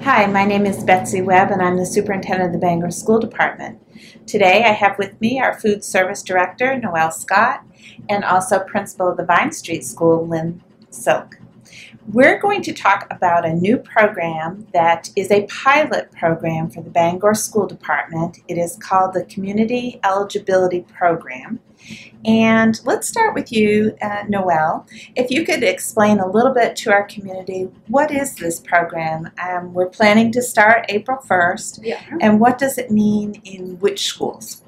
Hi, my name is Betsy Webb and I'm the superintendent of the Bangor School Department. Today I have with me our food service director, Noelle Scott, and also principal of the Vine Street School, Lynn Silk. We're going to talk about a new program that is a pilot program for the Bangor School Department. It is called the Community Eligibility Program. And let's start with you, Noelle. If you could explain a little bit to our community, what is this program? We're planning to start April 1st. Yeah. And what does it mean in which schools?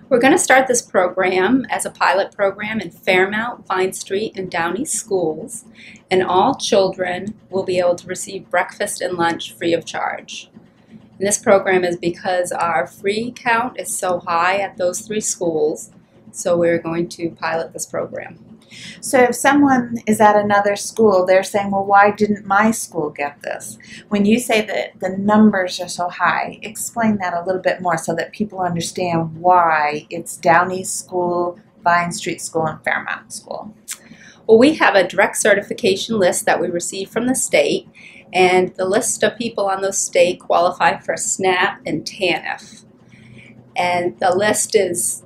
We're going to start this program as a pilot program in Fairmount, Vine Street, and Downey schools, and all children will be able to receive breakfast and lunch free of charge. And this program is because our free count is so high at those three schools, so we're going to pilot this program. So if someone is at another school, they're saying, well, why didn't my school get this? When you say that the numbers are so high, explain that a little bit more so that people understand why it's Downey School, Vine Street School, and Fairmount School. Well, we have a direct certification list that we receive from the state, and the list of people on those state qualify for SNAP and TANF. And the list is,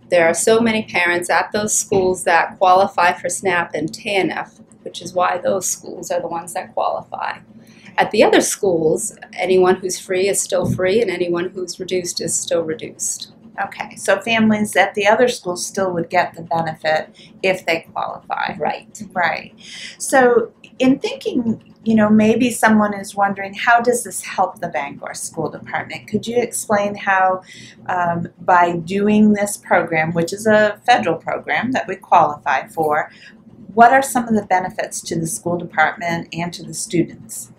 there are so many parents at those schools that qualify for SNAP and TANF, which is why those schools are the ones that qualify. At the other schools, anyone who's free is still free, and anyone who's reduced is still reduced. Okay, so families at the other schools still would get the benefit if they qualify. Right. Right. So in thinking, maybe someone is wondering, how does this help the Bangor School Department? Could you explain how by doing this program, which is a federal program that we qualify for, what are some of the benefits to the school department and to the students?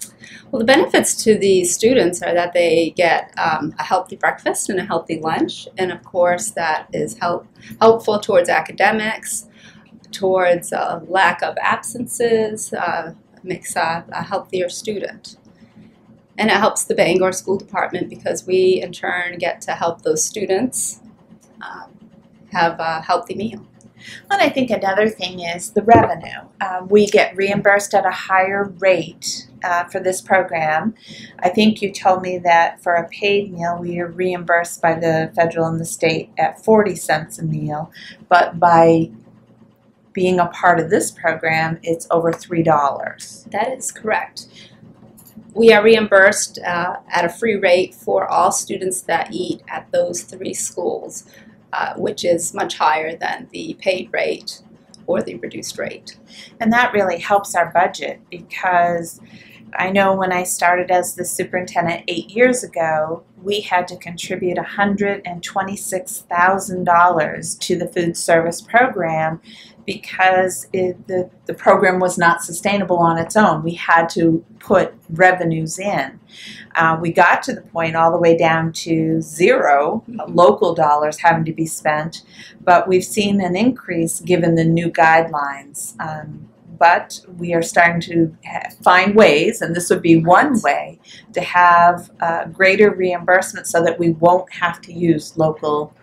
Well, the benefits to the students are that they get a healthy breakfast and a healthy lunch, and of course that is helpful towards academics, towards lack of absences, makes a healthier student. And it helps the Bangor School Department because we in turn get to help those students have a healthy meal. And I think another thing is the revenue. We get reimbursed at a higher rate for this program. I think you told me that for a paid meal we are reimbursed by the federal and the state at 40 cents a meal, but by being a part of this program it's over $3. That is correct. We are reimbursed at a free rate for all students that eat at those three schools, which is much higher than the paid rate or the reduced rate. And that really helps our budget because I know when I started as the superintendent 8 years ago, we had to contribute $126,000 to the food service program because the program was not sustainable on its own. We had to put revenues in. We got to the point all the way down to zero local dollars having to be spent, but we've seen an increase given the new guidelines. But we are starting to find ways, and this would be one way, to have greater reimbursement so that we won't have to use local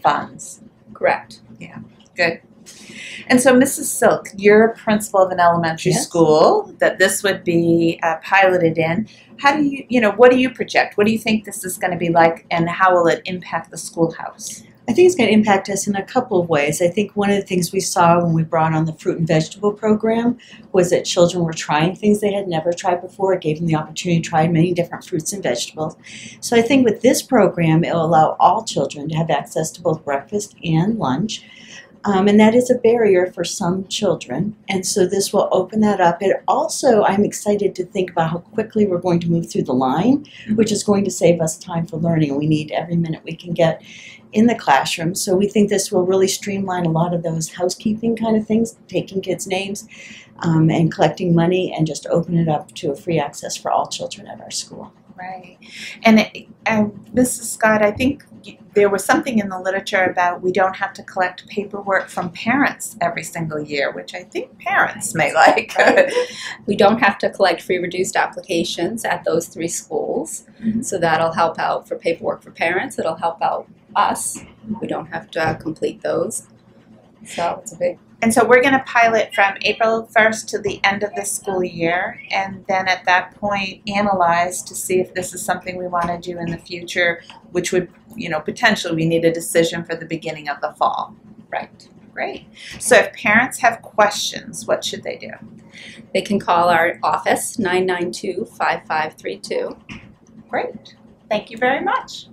funds. Correct. Yeah, good. And so, Mrs. Silk, you're a principal of an elementary school that this would be piloted in. How do what do you project? What do you think this is going to be like, and how will it impact the schoolhouse? I think it's going to impact us in a couple of ways. I think one of the things we saw when we brought on the fruit and vegetable program was that children were trying things they had never tried before. It gave them the opportunity to try many different fruits and vegetables. So I think with this program, it will allow all children to have access to both breakfast and lunch. And that is a barrier for some children, and so this will open that up. It also, I'm excited to think about how quickly we're going to move through the line, which is going to save us time for learning. We need every minute we can get in the classroom, so we think this will really streamline a lot of those housekeeping kind of things, taking kids' names and collecting money, and just open it up to a free access for all children at our school. Right. And Mrs. Scott, I think there was something in the literature about we don't have to collect paperwork from parents every single year, which I think parents may like. Right. We don't have to collect free reduced applications at those three schools, so that'll help out for paperwork for parents. It'll help out us. We don't have to complete those. So it's a big And so we're going to pilot from April 1st to the end of the school year, and then at that point analyze to see if this is something we want to do in the future, which would, potentially we need a decision for the beginning of the fall. Right. Great. So if parents have questions, what should they do? They can call our office, 992-5532. Great. Thank you very much.